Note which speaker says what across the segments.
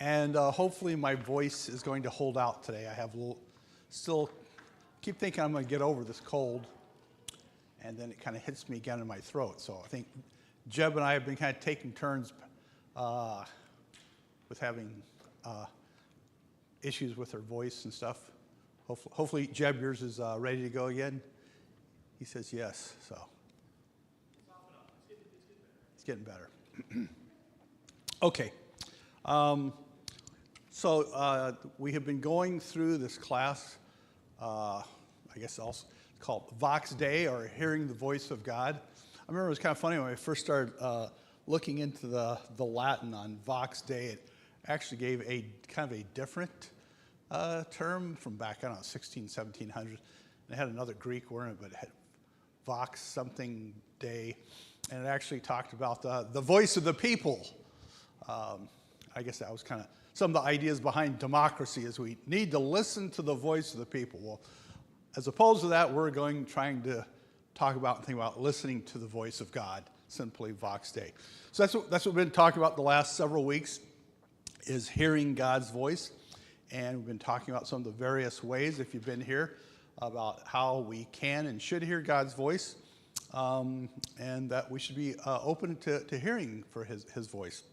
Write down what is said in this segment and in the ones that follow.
Speaker 1: And hopefully my voice is going to hold out today. I have a little, still keep thinking I'm going to get over this cold, and then it kind of hits me again in my throat. So I think Jeb and I have been kind of taking turns with having issues with her voice and stuff. Hopefully Jeb, yours is ready to go again. He says yes, so. It's getting better. Okay. So we have been going through this class, I guess also called Vox Dei, or Hearing the Voice of God. I remember it was kind of funny when I first started looking into the Latin on Vox Dei. It actually gave a kind of a different term from back, I don't know, 1700s. It had another Greek word in it, but it had Vox something Dei, and it actually talked about the voice of the people. I guess that was kind of some of the ideas behind democracy, is we need to listen to the voice of the people. Well, as opposed to that, we're trying to talk about and think about listening to the voice of God, simply Vox Dei. So that's what we've been talking about the last several weeks, is hearing God's voice. And we've been talking about some of the various ways, if you've been here, about how we can and should hear God's voice, and that we should be open to hearing for his voice.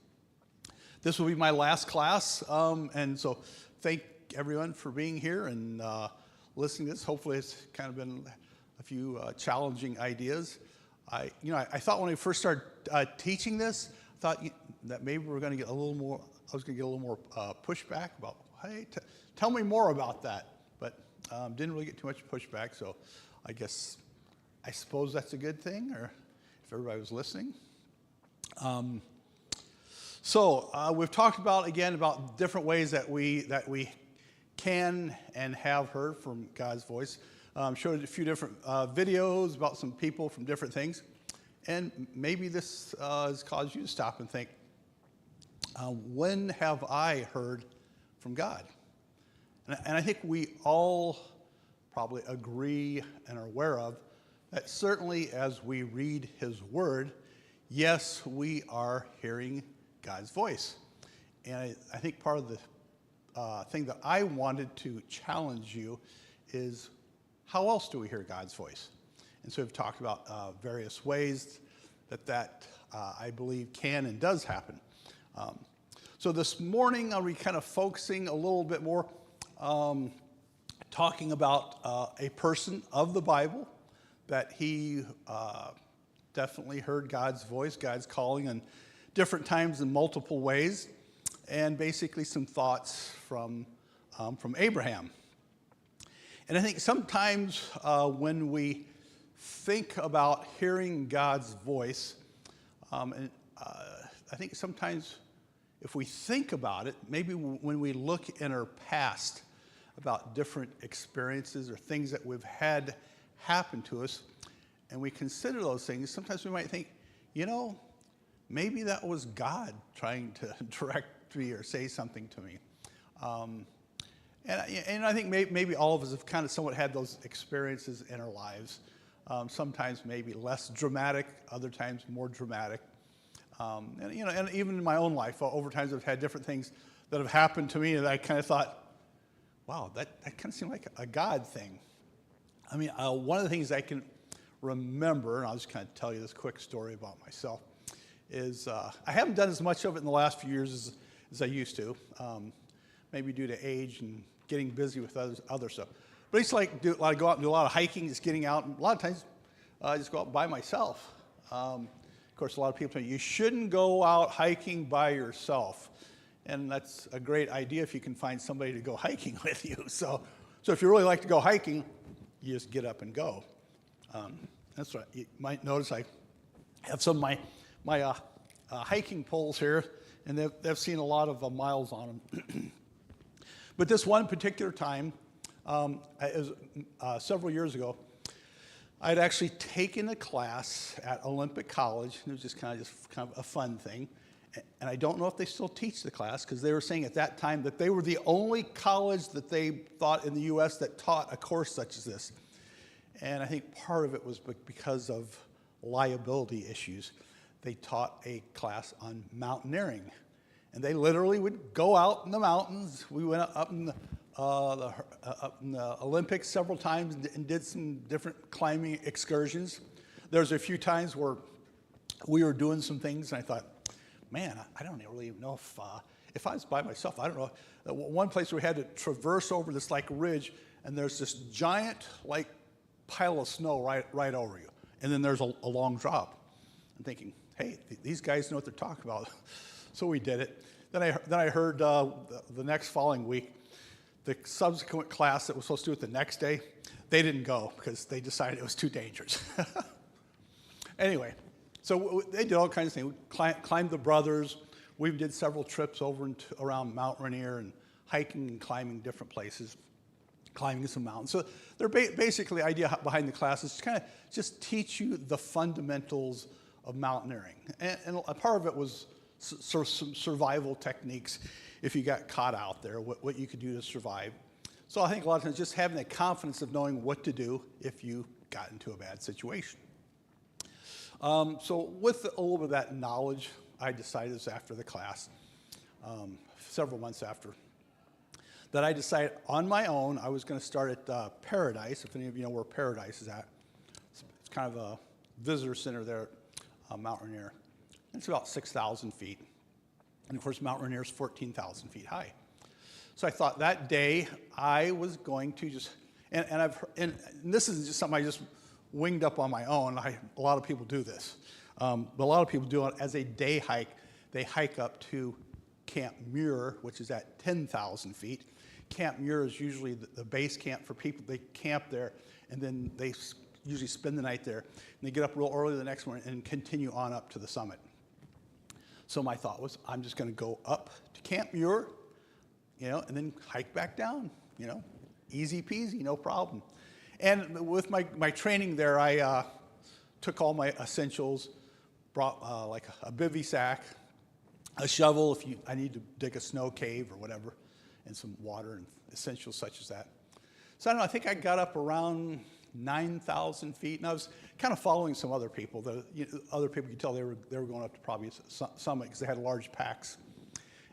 Speaker 1: This will be my last class, and so thank everyone for being here and listening to this. Hopefully it's kind of been a few challenging ideas. I thought when I first started teaching this, I thought that maybe we were going to get a little more, I was going to get a little more pushback about, hey, tell me more about that. But didn't really get too much pushback, so I suppose that's a good thing, or if everybody was listening. So we've talked about different ways that we can and have heard from God's voice. Showed a few different videos about some people from different things, and maybe this has caused you to stop and think, when have I heard from God? And I think we all probably agree and are aware of that certainly as we read his word, yes, we are hearing God's voice. And I think part of the thing that I wanted to challenge you is, how else do we hear God's voice? And so we've talked about various ways that I believe can and does happen. So this morning I'll be kind of focusing a little bit more, talking about a person of the Bible that he definitely heard God's voice, God's calling in different times in multiple ways, and basically some thoughts from Abraham. And I think sometimes when we think about hearing God's voice, I think sometimes if we think about it, maybe when we look in our past about different experiences or things that we've had happen to us, and we consider those things, sometimes we might think, maybe that was God trying to direct me or say something to me. And I think maybe all of us have kind of somewhat had those experiences in our lives. Sometimes maybe less dramatic, other times more dramatic. And even in my own life, over times I've had different things that have happened to me, and I kind of thought, wow, that kind of seemed like a God thing. I mean, one of the things I can remember, and I'll just kind of tell you this quick story about myself, is I haven't done as much of it in the last few years as I used to, maybe due to age and getting busy with other stuff. But I used to go out and do a lot of hiking, just getting out, and a lot of times I just go out by myself. Of course, a lot of people tell you shouldn't go out hiking by yourself, and that's a great idea if you can find somebody to go hiking with you. So if you really like to go hiking, you just get up and go. That's right. You might notice I have some of my hiking poles here, and they've seen a lot of miles on them. But this one particular time, it was several years ago, I'd actually taken a class at Olympic College. It was just kind of a fun thing. And I don't know if they still teach the class, because they were saying at that time that they were the only college that they thought in the U.S. that taught a course such as this. And I think part of it was because of liability issues. They taught a class on mountaineering. And they literally would go out in the mountains. We went up in the Olympics several times and did some different climbing excursions. There's a few times where we were doing some things, and I thought, man, I don't really even know if I was by myself. I don't know. One place we had to traverse over this like ridge, and there's this giant like pile of snow right over you, and then there's a long drop. I'm thinking, hey, these guys know what they're talking about. So we did it. Then I heard the next following week, the subsequent class that was supposed to do it the next day, they didn't go because they decided it was too dangerous. Anyway, so they did all kinds of things. We climbed the Brothers. We did several trips over around Mount Rainier and hiking and climbing different places, climbing some mountains. So they're basically the idea behind the class is to kind of just teach you the fundamentals of mountaineering. And a part of it was some survival techniques if you got caught out there, what you could do to survive. So I think a lot of times just having the confidence of knowing what to do if you got into a bad situation. So with a little bit of that knowledge, I decided this after the class, several months after, that I decided on my own I was going to start at Paradise, if any of you know where Paradise is at. It's kind of a visitor center there at Mount Rainier. It's about 6,000 feet. And of course, Mount Rainier is 14,000 feet high. So I thought that day I was going to just, and this isn't just something I just winged up on my own. A lot of people do this. But a lot of people do it as a day hike. They hike up to Camp Muir, which is at 10,000 feet. Camp Muir is usually the base camp for people. They camp there, and then they usually spend the night there. And they get up real early the next morning and continue on up to the summit. So my thought was, I'm just going to go up to Camp Muir, and then hike back down, easy peasy, no problem. And with my training there, I took all my essentials, brought like a bivy sack, a shovel if I need to dig a snow cave or whatever, and some water and essentials such as that. So I don't know, I think I got up around 9,000 feet, and I was kind of following some other people. Other people could tell they were going up to probably summit because they had large packs.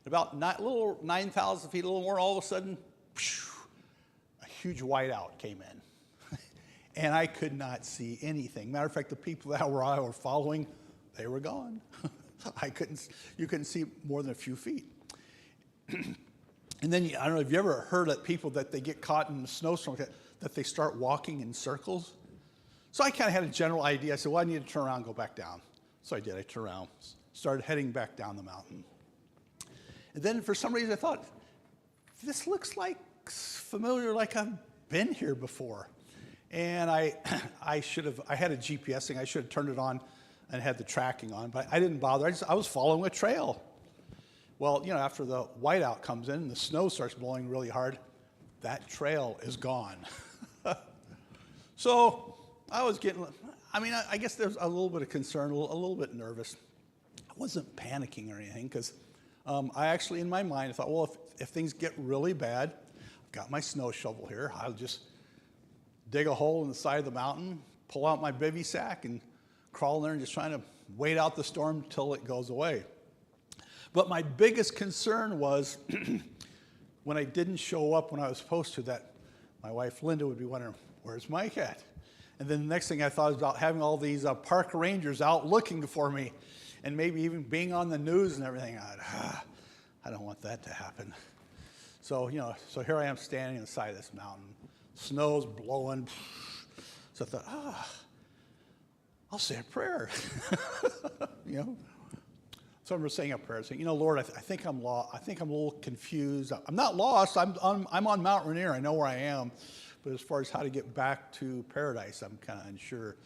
Speaker 1: About a little 9,000 feet, a little more, all of a sudden, a huge whiteout came in. And I could not see anything. Matter of fact, the people that I were following, they were gone. You couldn't see more than a few feet. And then, I don't know, have you ever heard of people that they get caught in a snowstorm, that they start walking in circles? So I kind of had a general idea. I said, well, I need to turn around and go back down. So I did. I turned around, started heading back down the mountain. And then for some reason I thought, this looks like familiar, like I've been here before. And I had a GPS thing. I should have turned it on and had the tracking on, but I didn't bother. I was following a trail. Well, after the whiteout comes in and the snow starts blowing really hard, that trail is gone. So I was I guess there's a little bit of concern, a little bit nervous. I wasn't panicking or anything because I actually, in my mind, I thought, well, if things get really bad, I've got my snow shovel here. I'll just dig a hole in the side of the mountain, pull out my bivy sack, and crawl in there and just trying to wait out the storm till it goes away. But my biggest concern was when I didn't show up when I was supposed to, that my wife Linda would be wondering, where's Mike at? And then the next thing I thought was about having all these park rangers out looking for me and maybe even being on the news and everything. I don't want that to happen. So, so here I am standing on the side of this mountain. Snow's blowing. So I thought, I'll say a prayer. So I remember saying a prayer, saying, Lord, I think I'm lost. I think I'm a little confused. I'm not lost. I'm on Mount Rainier. I know where I am. But as far as how to get back to Paradise, I'm kind of unsure.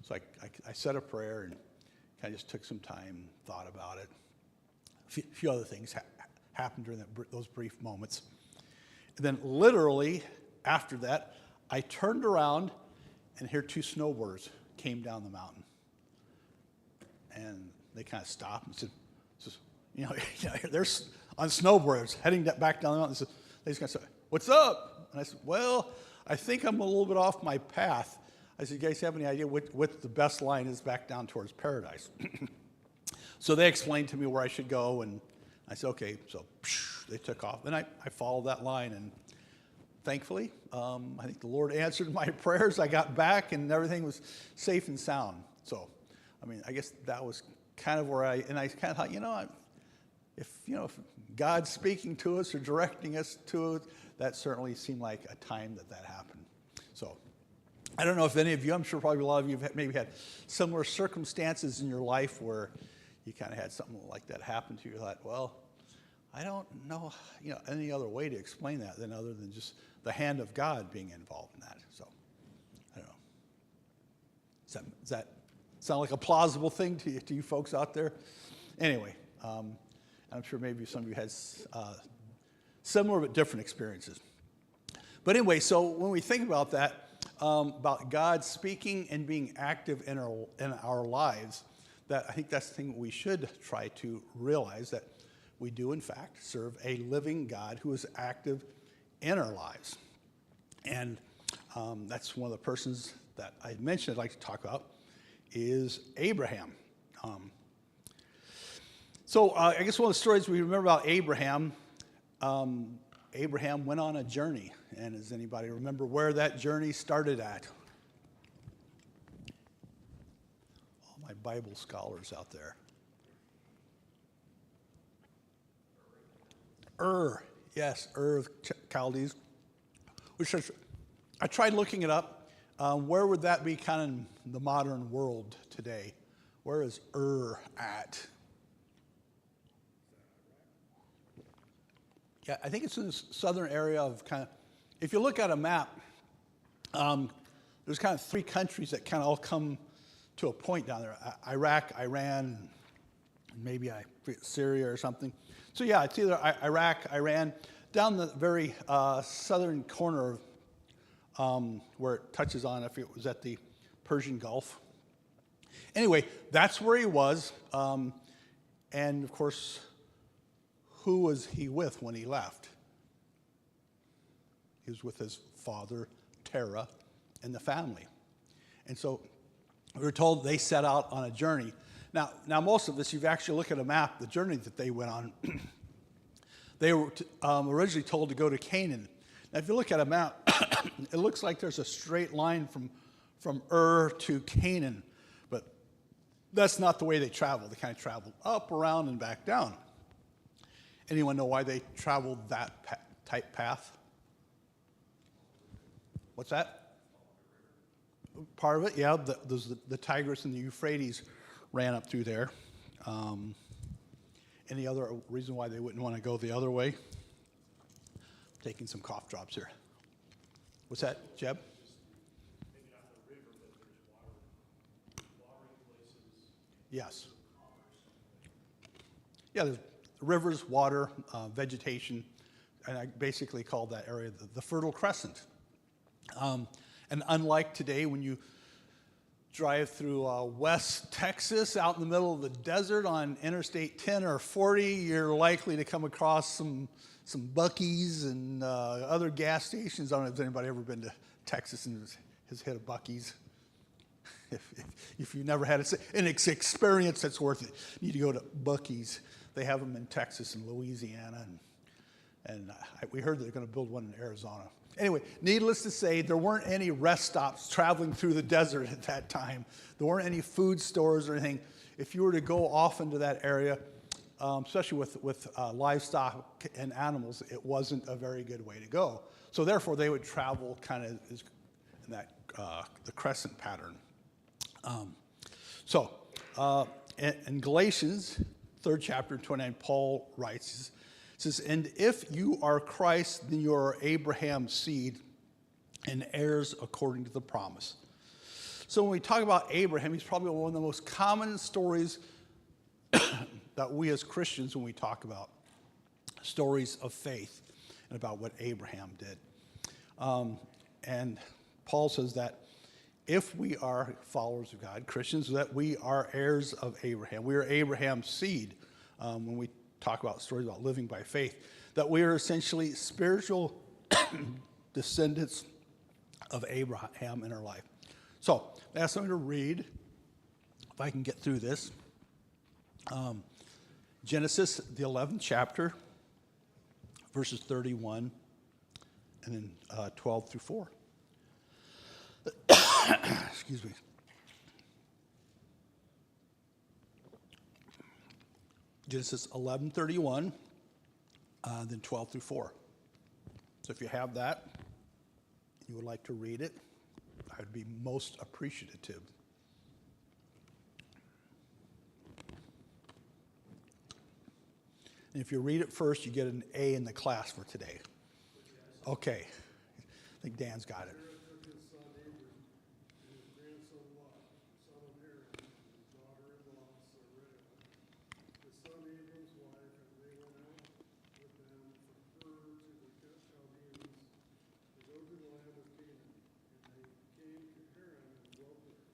Speaker 1: So I said a prayer and kind of just took some time, thought about it. A few other things happened during those brief moments. And then literally after that, I turned around and here 2 snowboarders came down the mountain. And they kind of stopped and said, they're on snowboards heading back down the mountain. They just kind of said, what's up? And I said, well, I think I'm a little bit off my path. I said, you guys have any idea what the best line is back down towards Paradise? So they explained to me where I should go, and I said, okay, so they took off. And I followed that line, and thankfully, I think the Lord answered my prayers. I got back, and everything was safe and sound. So, I mean, I guess that was kind of where I kind of thought, if God's speaking to us or directing us to it, that certainly seemed like a time that happened. So, I don't know if any of you, I'm sure probably a lot of you have maybe had similar circumstances in your life where you kind of had something like that happen to you. You thought, well, I don't know, any other way to explain that other than just the hand of God being involved in that. So, I don't know. Does that sound like a plausible thing to you folks out there? Anyway, I'm sure maybe some of you had similar but different experiences. But anyway, so when we think about that, about God speaking and being active in our lives, that I think that's the thing we should try to realize, that we do in fact serve a living God who is active in our lives. And that's one of the persons that I mentioned I'd like to talk about is Abraham. So I guess one of the stories we remember about Abraham, Abraham went on a journey. And does anybody remember where that journey started at? All my Bible scholars out there. Yes, of Chaldees. Which I tried looking it up. Where would that be kind of the modern world today? Where is at? Yeah, I think it's in the southern area of kind of, if you look at a map, there's kind of three countries that kind of all come to a point down there. Iraq, Iran, and maybe Syria or something. So yeah, it's either Iraq, Iran, down the very southern corner where it touches on, if it was at the Persian Gulf. Anyway, that's where he was. And of course, who was he with when he left? He was with his father, Terah, and the family. And so we were told they set out on a journey. Now most of this, you've actually looked at a map, the journey that they went on. They were originally told to go to Canaan. Now, if you look at a map, it looks like there's a straight line from to Canaan, but that's not the way they traveled. They kind of traveled up, around, and back down. Anyone know why they traveled that type path? What's that? Part of it, yeah. The Tigris and the Euphrates ran up through there. Any other reason why they wouldn't want to go the other way? Taking some cough drops here. What's that, Jeb?
Speaker 2: Maybe not the river, but there's watering places.
Speaker 1: Yes. Yeah, there's rivers, water, vegetation, and I basically call that area the Fertile Crescent. And unlike today, when you drive through West Texas out in the middle of the desert on Interstate 10 or 40, you're likely to come across some Buc-ee's and other gas stations. I don't know if anybody ever been to Texas and has hit a Buc-ee's. If you've never had an experience that's worth it, you need to go to Buc-ee's. They have them in Texas and Louisiana, and we heard they're going to build one in Arizona. Anyway, needless to say, there weren't any rest stops traveling through the desert at that time. There weren't any food stores or anything. If you were to go off into that area, especially with livestock and animals, it wasn't a very good way to go. So therefore, they would travel kind of in that the crescent pattern. In Galatians, 3rd chapter, 29, Paul writes, it says, "And if you are Christ, then you are Abraham's seed and heirs according to the promise." So when we talk about Abraham, he's probably one of the most common stories that we as Christians, when we talk about stories of faith and about what Abraham did. And Paul says that if we are followers of God, Christians, that we are heirs of Abraham. We are Abraham's seed. When we talk about stories about living by faith, that we are essentially spiritual descendants of Abraham in our life. So, I ask somebody to read, if I can get through this. Genesis, the 11th chapter, verses 31 and then 12 through 4. Excuse me. Genesis 11:31, then 12 through 4. So if you have that, you would like to read it, I would be most appreciative. And if you read it first, you get an A in the class for today. Okay. I think Dan's got it.
Speaker 2: Terah took his son Abram and his grandson Lot, son of Haran, and his daughter-in-law Sarai, his son Abram's wife, and they went out with them from Ur to the Chaldeans to go to the land of Canaan. And they came to Haran and dwelt there.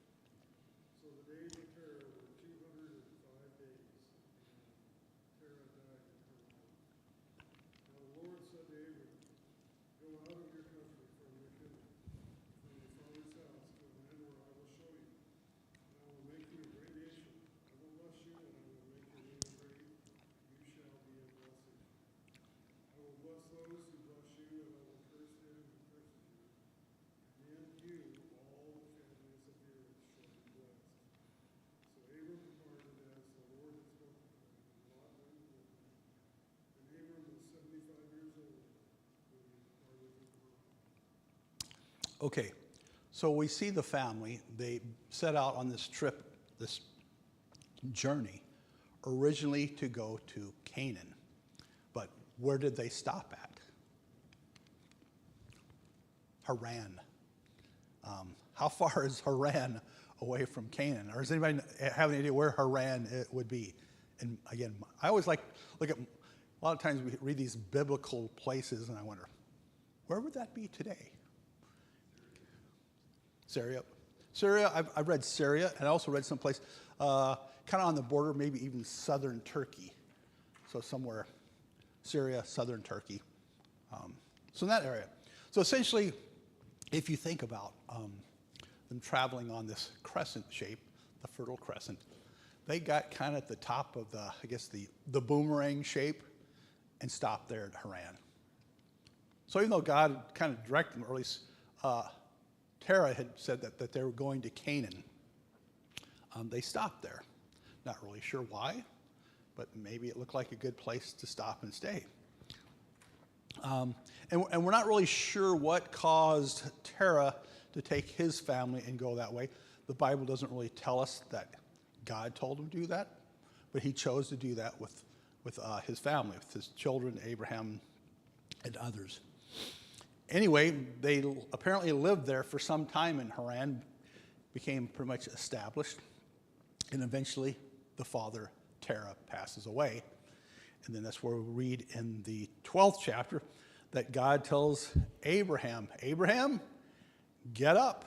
Speaker 2: So the days of Terah were 205 days, and Terah died in Haran. Now the Lord said to Abram, go out of your country, from your kindred, from your father's house, to the land where I will show you. And I will make you a great nation. I will bless you, and I will make your name great. You shall be a blessing. I will bless those who bless you, and I will curse him who curses you. And in you all the families of the earth shall be blessed. So Abram departed as the Lord had spoken to him, and Lot went with him. And Abram was 75 years old when he departed from Haran.
Speaker 1: Okay, so we see the family. They set out on this trip, this journey, originally to go to Canaan. But where did they stop at? Haran. How far is Haran away from Canaan? Or does anybody have any idea where Haran it would be? And again, I always look at, a lot of times we read these biblical places and I wonder, where would that be today? Syria, I've read Syria, and I also read someplace kind of on the border, maybe even southern Turkey. So somewhere, Syria, southern Turkey. So in that area. So essentially, if you think about them traveling on this crescent shape, the Fertile Crescent, they got kind of at the top of the boomerang shape and stopped there at Haran. So even though God kind of directed them, or at least Terah had said that they were going to Canaan, they stopped there. Not really sure why, but maybe it looked like a good place to stop and stay. And we're not really sure what caused Terah to take his family and go that way. The Bible doesn't really tell us that God told him to do that, but he chose to do that with his family, with his children, Abraham, and others. Anyway, they apparently lived there for some time in Haran, became pretty much established, and eventually the father, Terah, passes away. And then that's where we read in the 12th chapter that God tells Abraham, get up,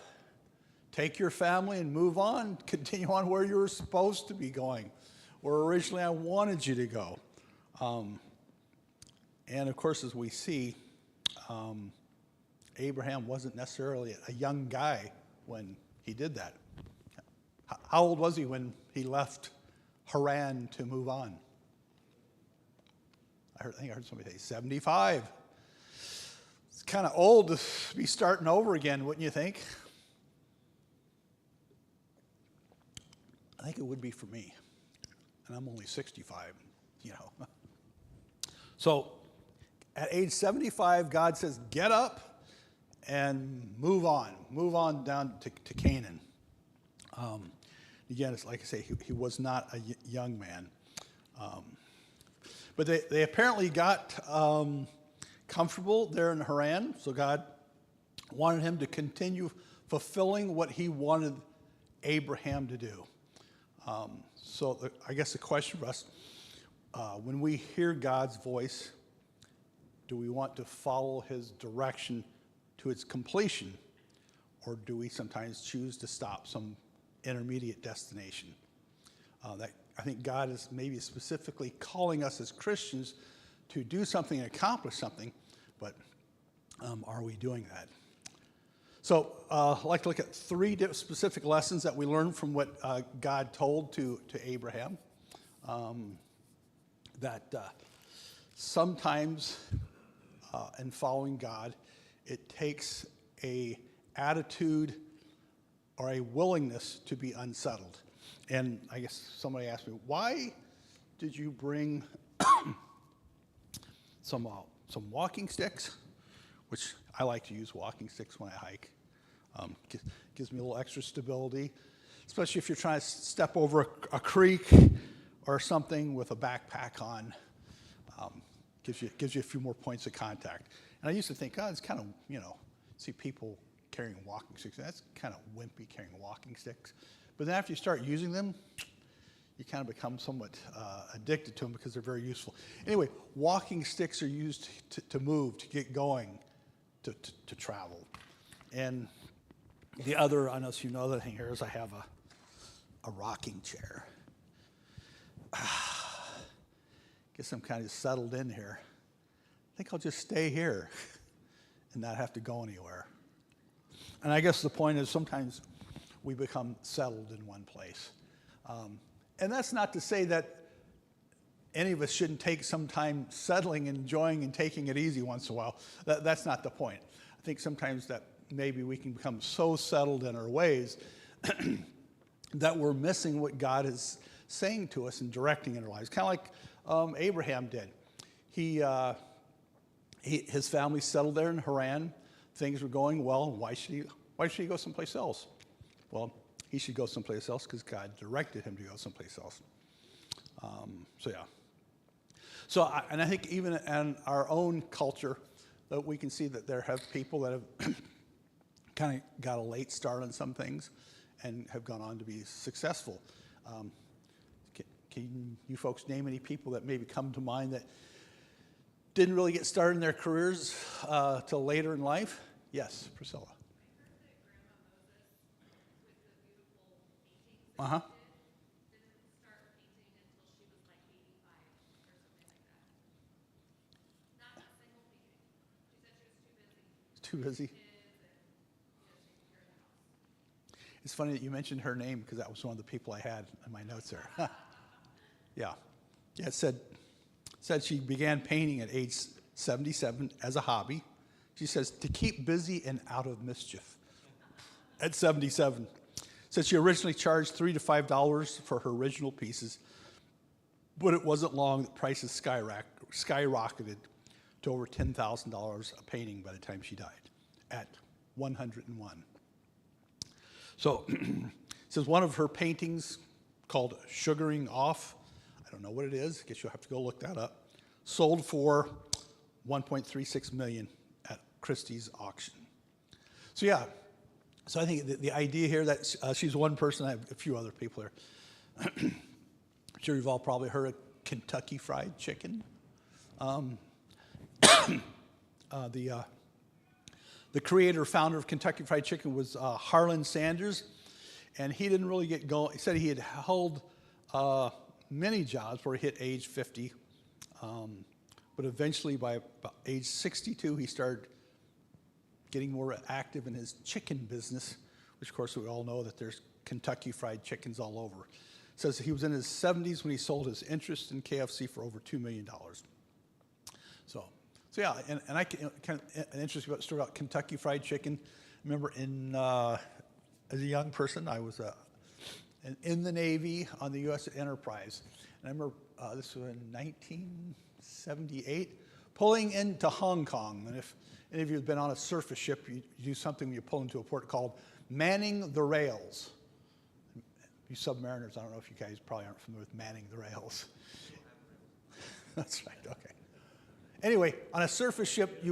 Speaker 1: take your family and move on, continue on where you were supposed to be going, where originally I wanted you to go. And of course, as we see, Abraham wasn't necessarily a young guy when he did that. How old was he when he left Haran to move on? I think I heard somebody say 75. It's kind of old to be starting over again, wouldn't you think? I think it would be for me. And I'm only 65, So at age 75, God says, get up and move on down to Canaan. Again, it's like I say, he was not a young man. But they apparently got comfortable there in Haran, so God wanted him to continue fulfilling what he wanted Abraham to do. I guess the question for us, when we hear God's voice, do we want to follow his direction to its completion, or do we sometimes choose to stop some intermediate destination? I think God is maybe specifically calling us as Christians to do something and accomplish something, but are we doing that? So I'd like to look at three specific lessons that we learned from what God told to Abraham. that sometimes in following God, it takes a attitude or a willingness to be unsettled. And I guess somebody asked me, why did you bring some walking sticks? Which I like to use walking sticks when I hike. Gives me a little extra stability, especially if you're trying to step over a creek or something with a backpack on. Gives you a few more points of contact. And I used to think, oh, it's kind of, see people carrying walking sticks. That's kind of wimpy carrying walking sticks. But then after you start using them, you kind of become somewhat addicted to them because they're very useful. Anyway, walking sticks are used to move, to get going, to travel. And the other, I don't know if you know the thing here, is I have a rocking chair. Guess I'm kind of settled in here. I think I'll just stay here and not have to go anywhere. And I guess the point is sometimes we become settled in one place. And that's not to say that any of us shouldn't take some time settling, enjoying, and taking it easy once in a while. That's not the point. I think sometimes that maybe we can become so settled in our ways that we're missing what God is saying to us and directing in our lives. Kind of like Abraham did. His family settled there in Haran. Things were going well. Why should he go someplace else? Well, he should go someplace else because God directed him to go someplace else. And I think even in our own culture, that we can see that there have people that have kind of got a late start on some things and have gone on to be successful. Can you folks name any people that maybe come to mind that didn't really get started in their careers till later in life? Yes, Priscilla. Uh-huh. Too busy. It's funny that you mentioned her name because that was one of the people I had in my notes there. Yeah. It said she began painting at age 77 as a hobby. She says to keep busy and out of mischief. At 77. Said she originally charged $3 to $5 for her original pieces, but it wasn't long that prices skyrocketed to over $10,000 a painting by the time she died, at 101. So, it says one of her paintings called Sugaring Off, I don't know what it is, I guess you'll have to go look that up, sold for $1.36 million at Christie's auction. So yeah, so I think the idea here that she's one person, I have a few other people here. I'm sure you've all probably heard of Kentucky Fried Chicken. The creator, founder of Kentucky Fried Chicken was Harlan Sanders, and he didn't really get going. He said he had held many jobs where he hit age 50, but eventually by about age 62, he started getting more active in his chicken business, which of course we all know that there's Kentucky Fried Chickens all over. It says he was in his 70s when he sold his interest in KFC for over $2 million. So yeah, and I can an interesting story about Kentucky Fried Chicken. I remember as a young person, I was in the Navy on the U.S. Enterprise, and I remember this was in 1978, pulling into Hong Kong. And if any of you have been on a surface ship, you do something when you pull into a port called manning the rails. You submariners, I don't know if you guys probably aren't familiar with manning the rails. That's right. Okay. Anyway, on a surface ship,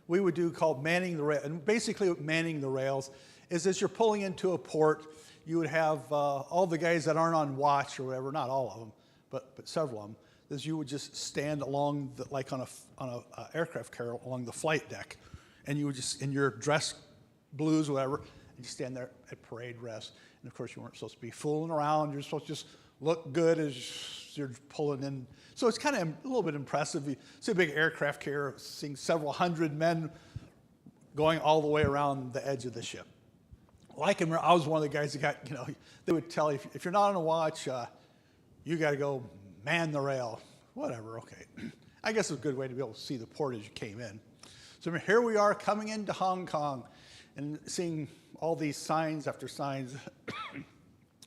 Speaker 1: we would do called manning the rail. And basically what manning the rails is as you're pulling into a port, you would have all the guys that aren't on watch or whatever, not all of them, but several of them, is you would just stand along, like on a aircraft carrier along the flight deck, and you would just, in your dress blues, whatever, and you stand there at parade rest. And of course, you weren't supposed to be fooling around. You're supposed to just look good as you're pulling in. So it's kind of a little bit impressive. You see a big aircraft carrier, seeing several hundred men going all the way around the edge of the ship. Well, I was one of the guys that got, they would tell you, if you're not on a watch, you got to go man the rail. Whatever, okay. I guess it's a good way to be able to see the port as you came in. So here we are coming into Hong Kong and seeing all these signs after signs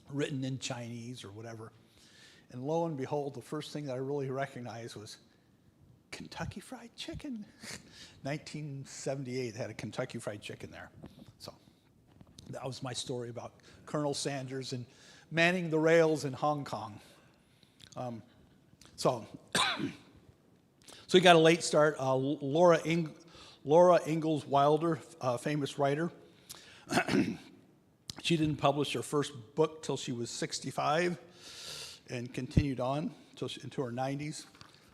Speaker 1: written in Chinese or whatever. And lo and behold, the first thing that I really recognized was Kentucky Fried Chicken. 1978 had a Kentucky Fried Chicken there. So that was my story about Colonel Sanders and manning the rails in Hong Kong. So he got a late start. Laura Ingalls Wilder, famous writer. She didn't publish her first book till she was 65 and continued on into her 90s.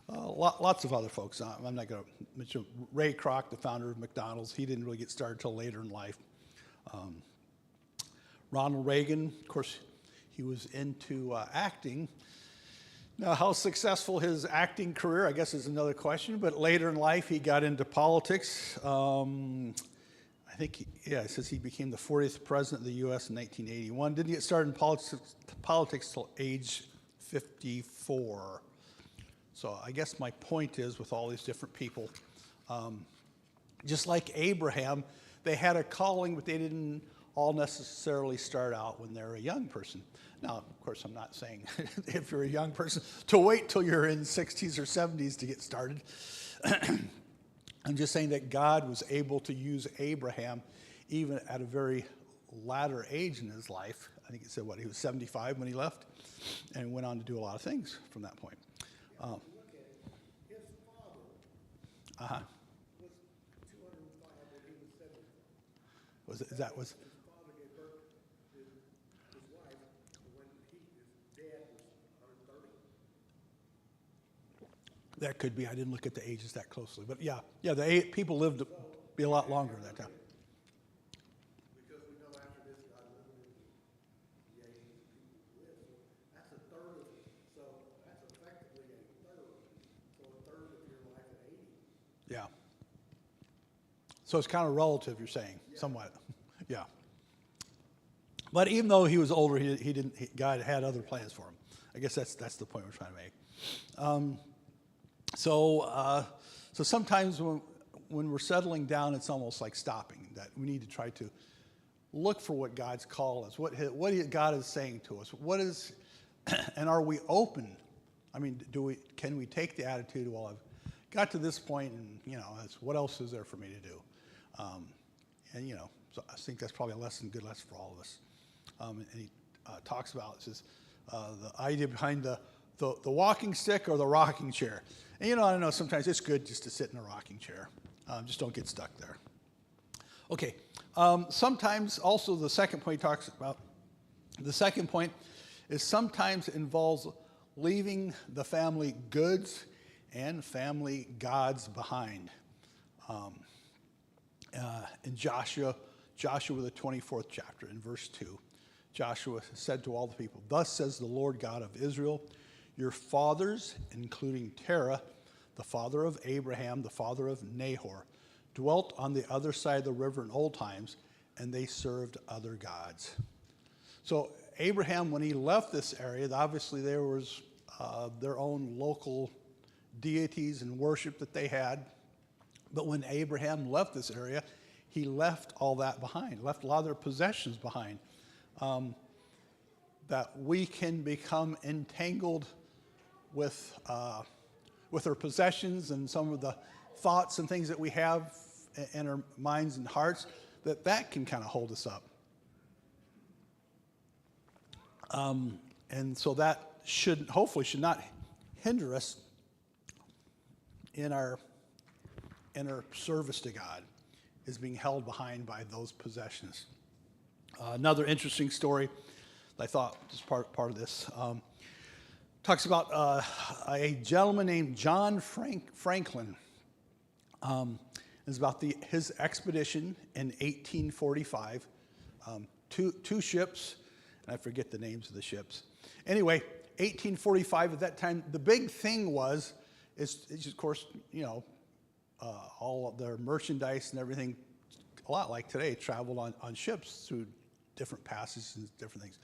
Speaker 1: Lots of other folks. I'm not going to mention Ray Kroc, the founder of McDonald's. He didn't really get started till later in life. Ronald Reagan, of course, he was into acting. Now, how successful his acting career, I guess, is another question. But later in life, he got into politics. I think, it says he became the 40th president of the U.S. in 1981. Didn't get started in politics till age 54. So I guess my point is, with all these different people, just like Abraham, they had a calling, but they didn't all necessarily start out when they're a young person. Now, of course, I'm not saying if you're a young person to wait till you're in 60s or 70s to get started. I'm just saying that God was able to use Abraham even at a very latter age in his life. I think it said, he was 75 when he left, and went on to do a lot of things from that point.
Speaker 2: Look at it. His father was 205 when he was 75.
Speaker 1: Was
Speaker 2: His father gave birth to his wife when his dad was 130.
Speaker 1: that could be. I didn't look at the ages that closely, but yeah, people lived to be a lot longer at that time.
Speaker 2: Because we know after this, God limited the age that people live. So that's a third of it. So that's effectively a third. So a third of your life at 80.
Speaker 1: Yeah. So it's kind of relative, you're saying, somewhat. Yeah. But even though he was older, he didn't. God had other plans for him. I guess that's the point we're trying to make. So sometimes when we're settling down, it's almost like stopping. That we need to try to look for what God's call is, what God is saying to us. What is, and are we open? I mean, can we take the attitude? Well, I've got to this point, and what else is there for me to do? So I think that's probably a good lesson for all of us. And he talks about, it says, the idea behind the walking stick or the rocking chair. And I don't know, sometimes it's good just to sit in a rocking chair. Just don't get stuck there. Okay, sometimes also the second point he talks about, the second point is sometimes involves leaving the family goods and family gods behind. In Joshua, the 24th chapter, in verse 2, Joshua said to all the people, "Thus says the Lord God of Israel, your fathers, including Terah, the father of Abraham, the father of Nahor, dwelt on the other side of the river in old times, and they served other gods." So Abraham, when he left this area, obviously there was their own local deities and worship that they had. But when Abraham left this area, he left all that behind, left a lot of their possessions behind. That we can become entangled with our possessions and some of the thoughts and things that we have in our minds and hearts, that can kind of hold us up. And so that hopefully should not hinder us in our service to God, is being held behind by those possessions. Another interesting story that I thought was part of this talks about a gentleman named John Franklin. It's about his expedition in 1845. Two ships, and I forget the names of the ships. Anyway, 1845, at that time, the big thing is of course, all of their merchandise and everything, a lot like today, traveled on ships through different passages and different things.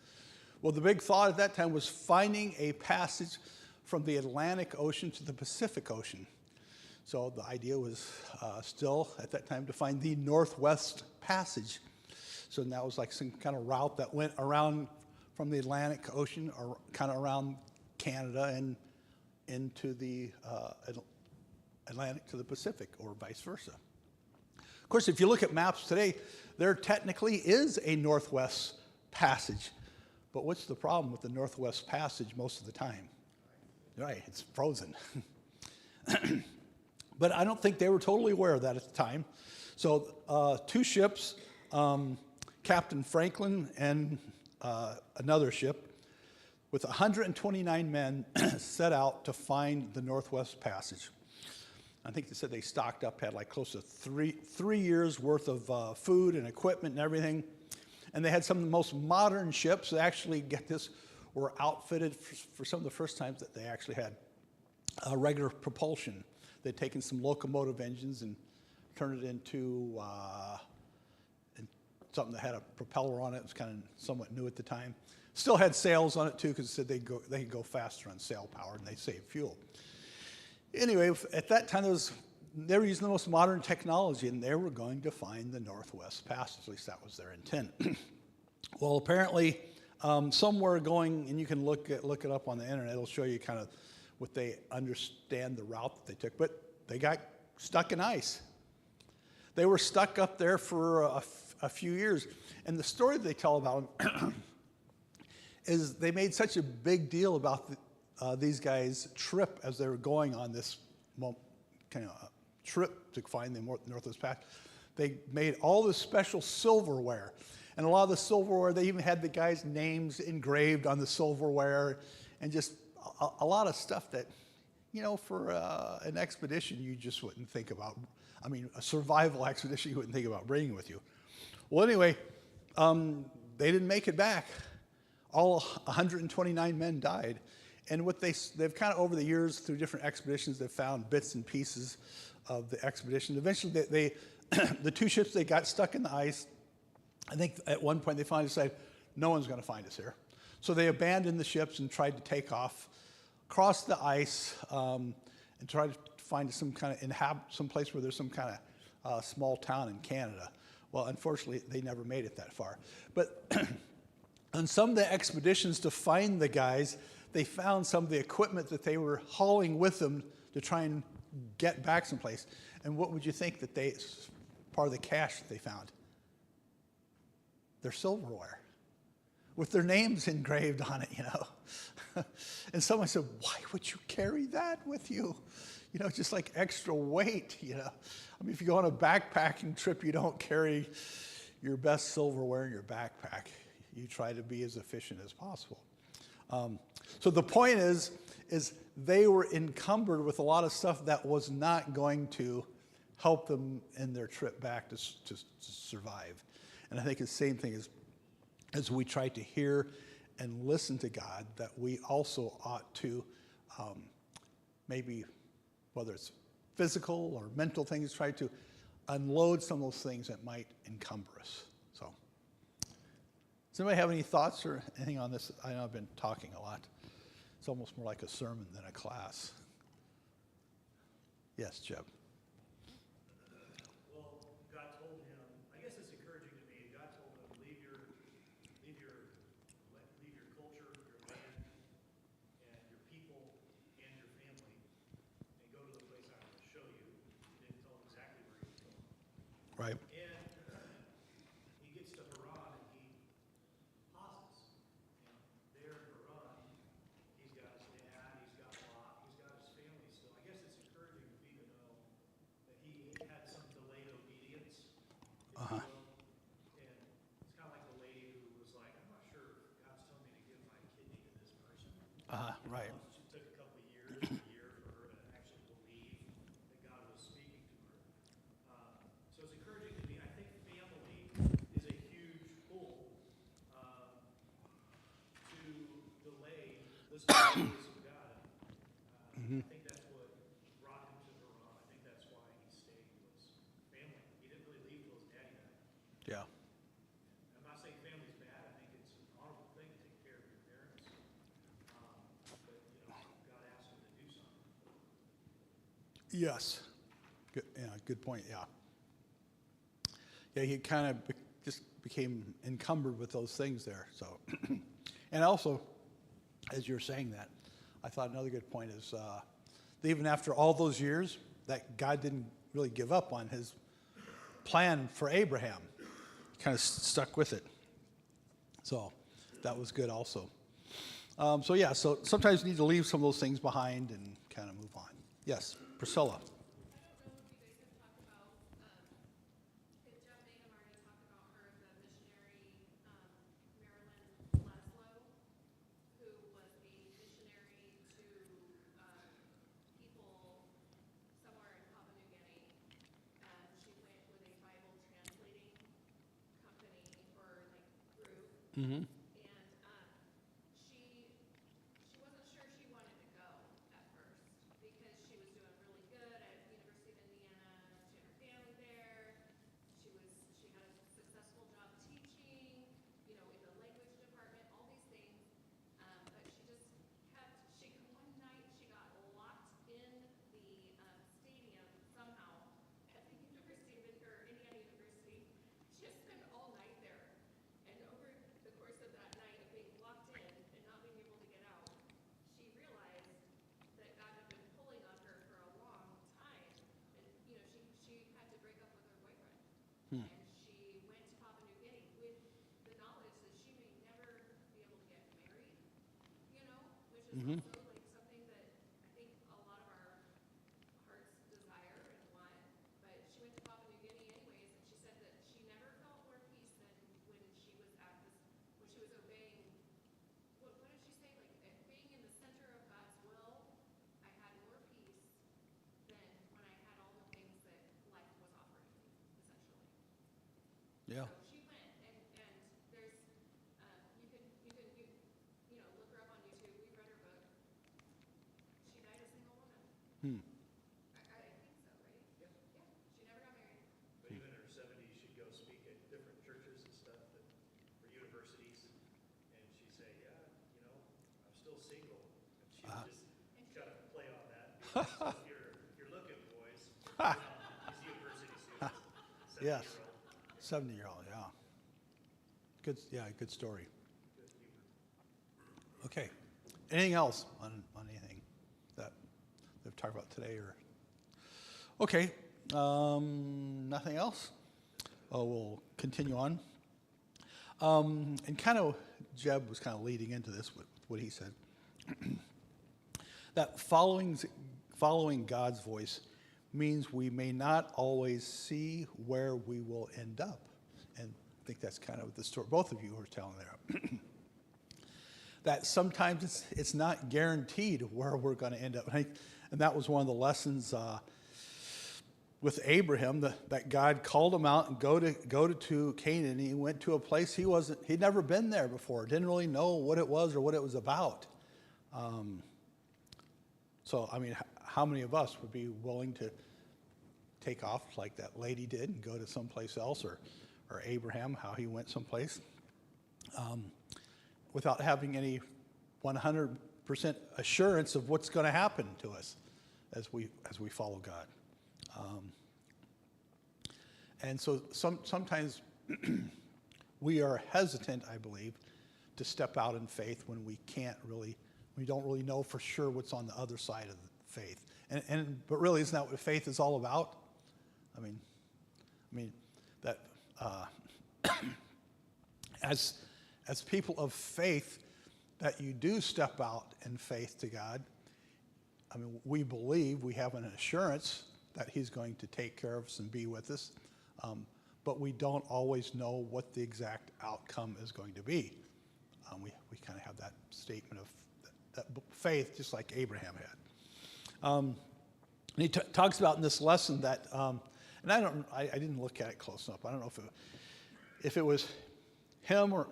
Speaker 1: Well, the big thought at that time was finding a passage from the Atlantic Ocean to the Pacific Ocean. So the idea was still at that time to find the Northwest Passage. So that was like some kind of route that went around from the Atlantic Ocean or kind of around Canada and into the Atlantic to the Pacific, or vice versa. Of course, if you look at maps today, there technically is a Northwest Passage. But what's the problem with the Northwest Passage most of the time? Right, it's frozen. But I don't think they were totally aware of that at the time. So 2 ships, Captain Franklin and another ship, with 129 men set out to find the Northwest Passage. I think they said they stocked up, had like close to three years worth of food and equipment and everything. And they had some of the most modern ships that actually, get this, were outfitted for some of the first times that they actually had regular propulsion. They'd taken some locomotive engines and turned it into something that had a propeller on it. It was kind of somewhat new at the time. Still had sails on it too, because it said they could go faster on sail power and they saved fuel. Anyway, at that time, they were using the most modern technology, and they were going to find the Northwest Passage. At least that was their intent. Well, apparently, somewhere going, and you can look it up on the internet. It'll show you kind of what they understand the route that they took. But they got stuck in ice. They were stuck up there for a few years. And the story they tell about them is they made such a big deal about these guys' trip as they were going on this kind of trip to find the Northwest Passage. They made all this special silverware. And a lot of the silverware, they even had the guys' names engraved on the silverware, and just a lot of stuff that, for an expedition you just wouldn't think about. I mean, a survival expedition you wouldn't think about bringing with you. Well, anyway, they didn't make it back. All 129 men died. And what they've kind of over the years, through different expeditions, they've found bits and pieces of the expedition. Eventually, the 2 ships, they got stuck in the ice. I think at one point they finally decided, no one's going to find us here. So they abandoned the ships and tried to take off, cross the ice, and try to find some place where there's some kind of small town in Canada. Well, unfortunately, they never made it that far. But on some of the expeditions to find the guys, they found some of the equipment that they were hauling with them to try and get back someplace. And what would you think that part of the cache that they found? Their silverware with their names engraved on it, And someone said, why would you carry that with you? Just like extra weight, I mean, if you go on a backpacking trip, you don't carry your best silverware in your backpack. You try to be as efficient as possible. So the point is they were encumbered with a lot of stuff that was not going to help them in their trip back to survive. And I think the same thing as we try to hear and listen to God, that we also ought to maybe, whether it's physical or mental things, try to unload some of those things that might encumber us. So, does anybody have any thoughts or anything on this? I know I've been talking a lot. It's almost more like a sermon than a class. Yes, Jeb.
Speaker 3: Well, God told him, I guess it's encouraging to me, God told him, leave your culture, your land, and your people, and your family, and go to the place I want to show you. He didn't tell him exactly where he was going.
Speaker 1: Right.
Speaker 3: And he gets to Haran, and he pauses. And there in Haran, he's got his dad, he's got Lot, he's got his family still. I guess it's encouraging to me to know that he had some delayed obedience, if you will. And it's kind of like the lady who was like, I'm not sure if God's telling me to give my kidney to this person.
Speaker 1: Right.
Speaker 3: She took a couple of years, a year for her to actually believe that God was speaking to her. So it's encouraging to me. I think family is a huge pull to delay listening to the voice of God. I think that's what brought him to Haran. I think that's why he stayed, was family. He didn't really leave till his daddy died.
Speaker 1: Yeah.
Speaker 3: I'm not saying family's bad. I think it's an honorable thing to take care of your
Speaker 1: Yes. Good, yeah, good point, yeah. Yeah, he kind of just became encumbered with those things there, so. And also, as you're saying that, I thought another good point is that even after all those years, that God didn't really give up on his plan for Abraham. He kind of stuck with it. So that was good also. So sometimes you need to leave some of those things behind and kind of move on. Yes, Priscilla. Mm-hmm. Mm-hmm. Yeah. Hmm.
Speaker 3: But even in her 70s, she'd go speak at different churches and stuff that, or universities, and she'd say, yeah, I'm still single. And she would just kind of play on that. So if you're looking, boys, these university students, 70-year-old.
Speaker 1: Yes. 70-year-old, yeah. Good story.
Speaker 3: Good humor.
Speaker 1: Okay. Anything else on anything that they've talked about today or? Okay. Nothing else? Oh, we'll continue on. And kind of, Jeb was kind of leading into this with what he said. That following God's voice means we may not always see where we will end up. And I think that's kind of the story both of you were telling there. That sometimes it's not guaranteed where we're going to end up. And that was one of the lessons with Abraham, that God called him out and go to Canaan. He went to a place he'd never been there before, didn't really know what it was or what it was about. So, I mean, how many of us would be willing to take off like that lady did and go to someplace else, or Abraham, how he went someplace, without having any 100% assurance of what's going to happen to us as we follow God. And so sometimes we are hesitant, I believe, to step out in faith when we don't really know for sure what's on the other side of the faith. But really, isn't that what faith is all about? I mean that as people of faith, that you do step out in faith to God. I mean, we believe, we have an assurance that he's going to take care of us and be with us, but we don't always know what the exact outcome is going to be. We kind of have that statement of that faith, just like Abraham had. And he talks about in this lesson that, and I didn't look at it close enough. I don't know if it was him or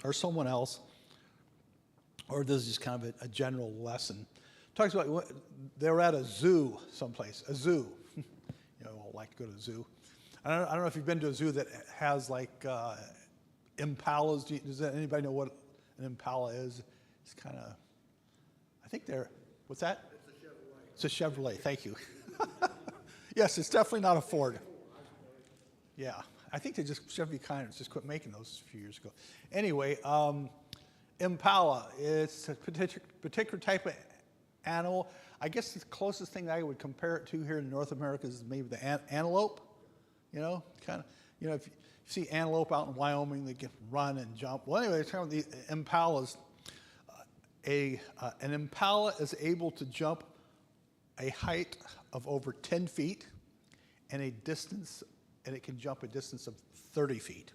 Speaker 1: or someone else, or this is just kind of a general lesson. Talks about they were at a zoo someplace, a zoo. I'll like to go to a zoo. I don't know if you've been to a zoo that has like impalas. Does anybody know what an impala is? It's kind of, I think they're, what's that?
Speaker 2: It's a Chevrolet.
Speaker 1: It's a Chevrolet, thank you. Yes, it's definitely not a Ford. Yeah, I think Chevy kind of just quit making those a few years ago. Anyway, Impala, it's a particular type of animal. I guess the closest thing I would compare it to here in North America is maybe the antelope. You know, kind of, if you see antelope out in Wyoming, they can run and jump. Well, anyway, it's kind of the impalas. An impala is able to jump a height of over 10 feet and it can jump a distance of 30 feet.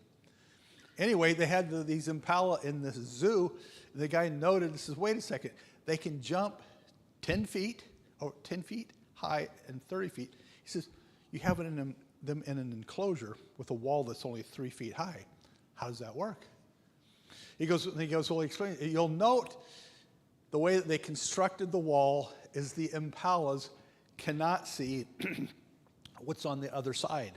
Speaker 1: Anyway, they had these impala in this zoo. And the guy noted, he says, wait a second, they can jump 10 feet high and 30 feet. He says, you have them in an enclosure with a wall that's only 3 feet high. How does that work? He goes, well, explain. You'll note the way that they constructed the wall is the impalas cannot see what's on the other side.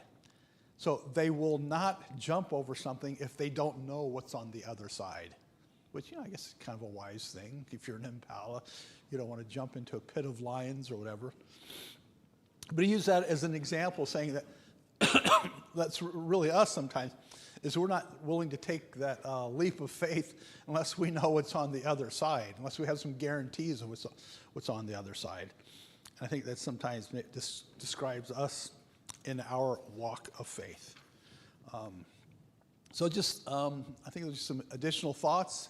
Speaker 1: So they will not jump over something if they don't know what's on the other side, which, I guess is kind of a wise thing. If you're an impala, you don't want to jump into a pit of lions or whatever. But he used that as an example, saying that that's really us sometimes, is we're not willing to take that leap of faith unless we know what's on the other side, unless we have some guarantees of what's on the other side. And I think that sometimes this describes us in our walk of faith. So just, I think there's some additional thoughts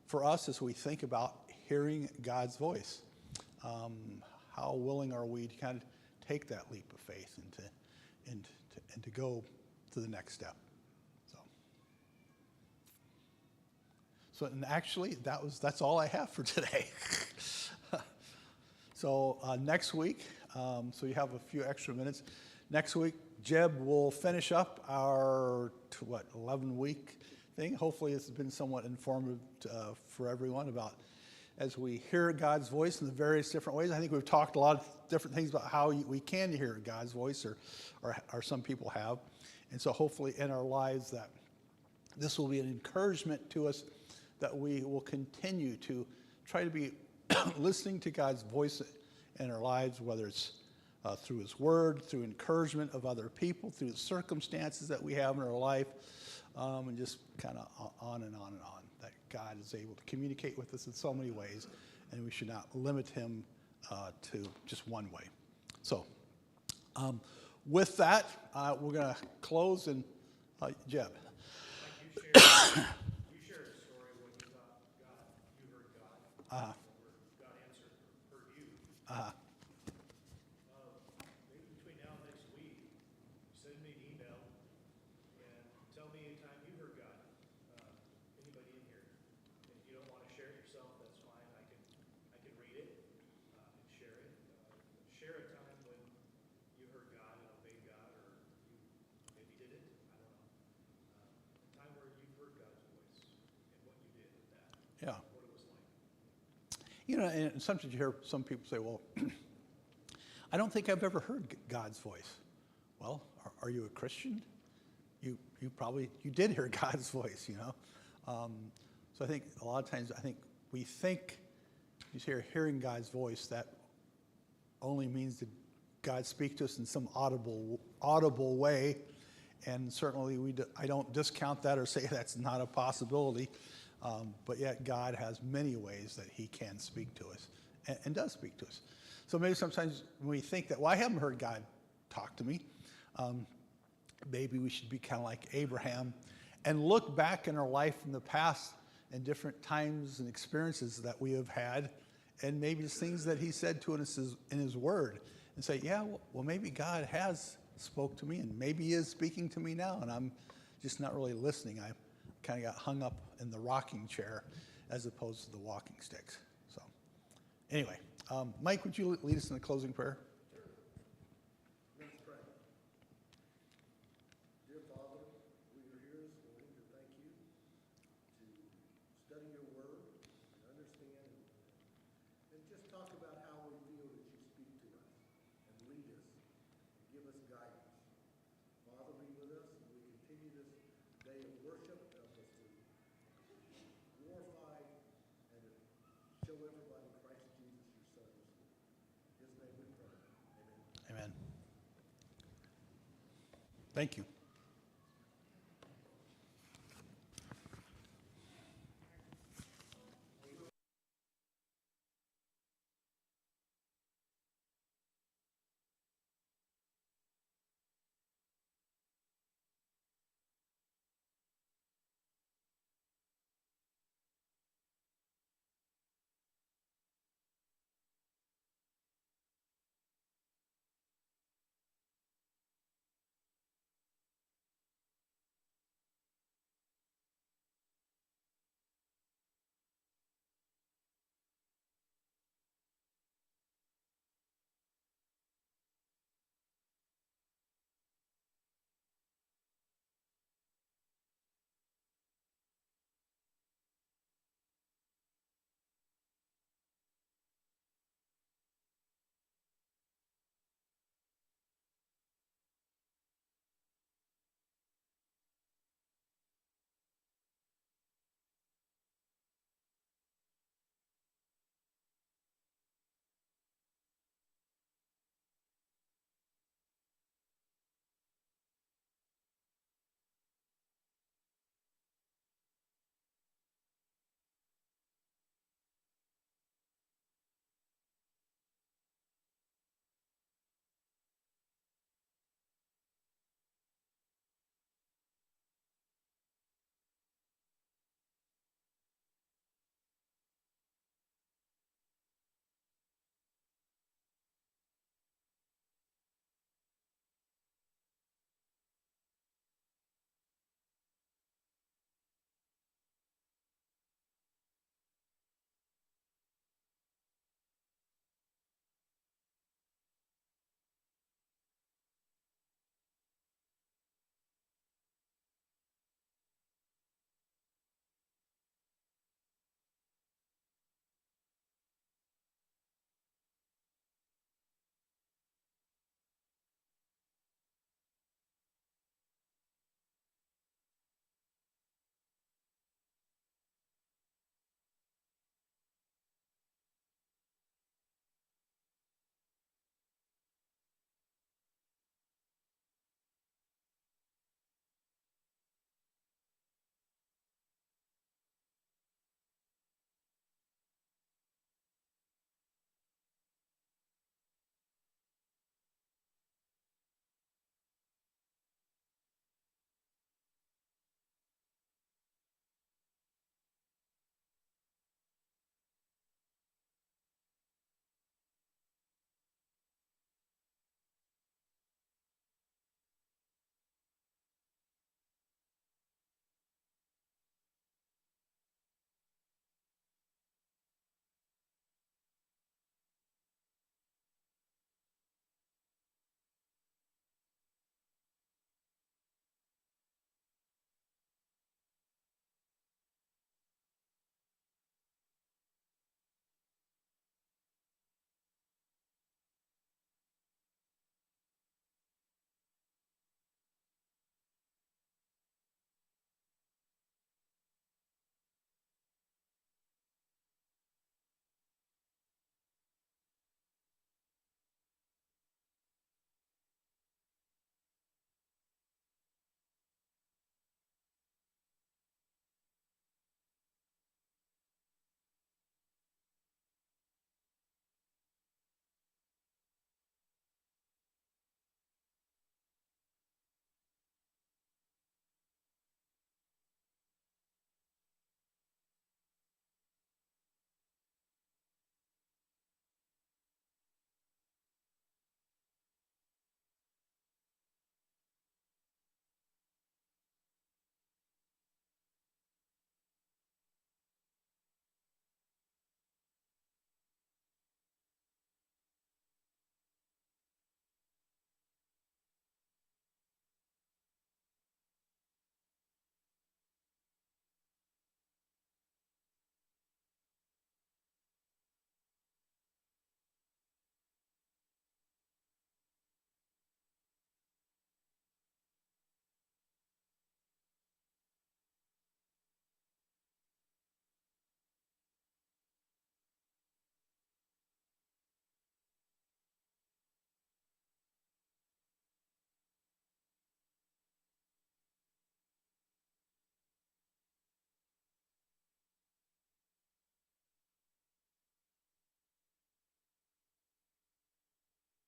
Speaker 1: for us as we think about hearing God's voice. How willing are we to kind of take that leap of faith and to go to the next step? So and actually, that's all I have for today. So next week, so you have a few extra minutes. Next week, Jeb will finish up our 11-week thing. Hopefully, it's been somewhat informative for everyone about as we hear God's voice in the various different ways. I think we've talked a lot of different things about how we can hear God's voice, or some people have, and so hopefully in our lives that this will be an encouragement to us, that we will continue to try to be listening to God's voice in our lives, whether it's through His Word, through encouragement of other people, through the circumstances that we have in our life, and just kind of on and on and on, that God is able to communicate with us in so many ways, and we should not limit Him to just one way. So with that, we're going to close, and Jeb.
Speaker 3: You shared a story when you thought you heard God, or God heard you. Maybe between now and next week, send me an email and tell me a time you heard God. Anybody in here? If you don't want to share it yourself, that's fine. I can read it and share it. Share a time when you heard God and obeyed God, or you maybe did it. I don't know. A time where you heard God's voice and what you did with that.
Speaker 1: Yeah.
Speaker 3: What it was like.
Speaker 1: And sometimes you hear some people say, well, I don't think I've ever heard God's voice. Well, are you a Christian? You did hear God's voice, So I think a lot of times, we think you hearing God's voice, that only means that God speaks to us in some audible way. And certainly I don't discount that or say that's not a possibility. But yet God has many ways that He can speak to us and does speak to us. So maybe sometimes when we think that, well, I haven't heard God talk to me, maybe we should be kind of like Abraham and look back in our life in the past and different times and experiences that we have had, and maybe it's things that He said to us in His Word, and say, yeah, well, maybe God has spoke to me, and maybe He is speaking to me now, and I'm just not really listening. I kind of got hung up in the rocking chair as opposed to the walking sticks. So anyway, Mike, would you lead us in the closing prayer?
Speaker 2: Let's pray. Dear Father, we are here this morning to thank you, to study your word, and understand, and just talk about how we feel that you speak to us, and lead us, and give us guidance. Father, be with us as we continue this day of worship. Help us to glorify and show everybody Christ Jesus, your Son. In His name we pray. Amen.
Speaker 1: Amen. Thank you.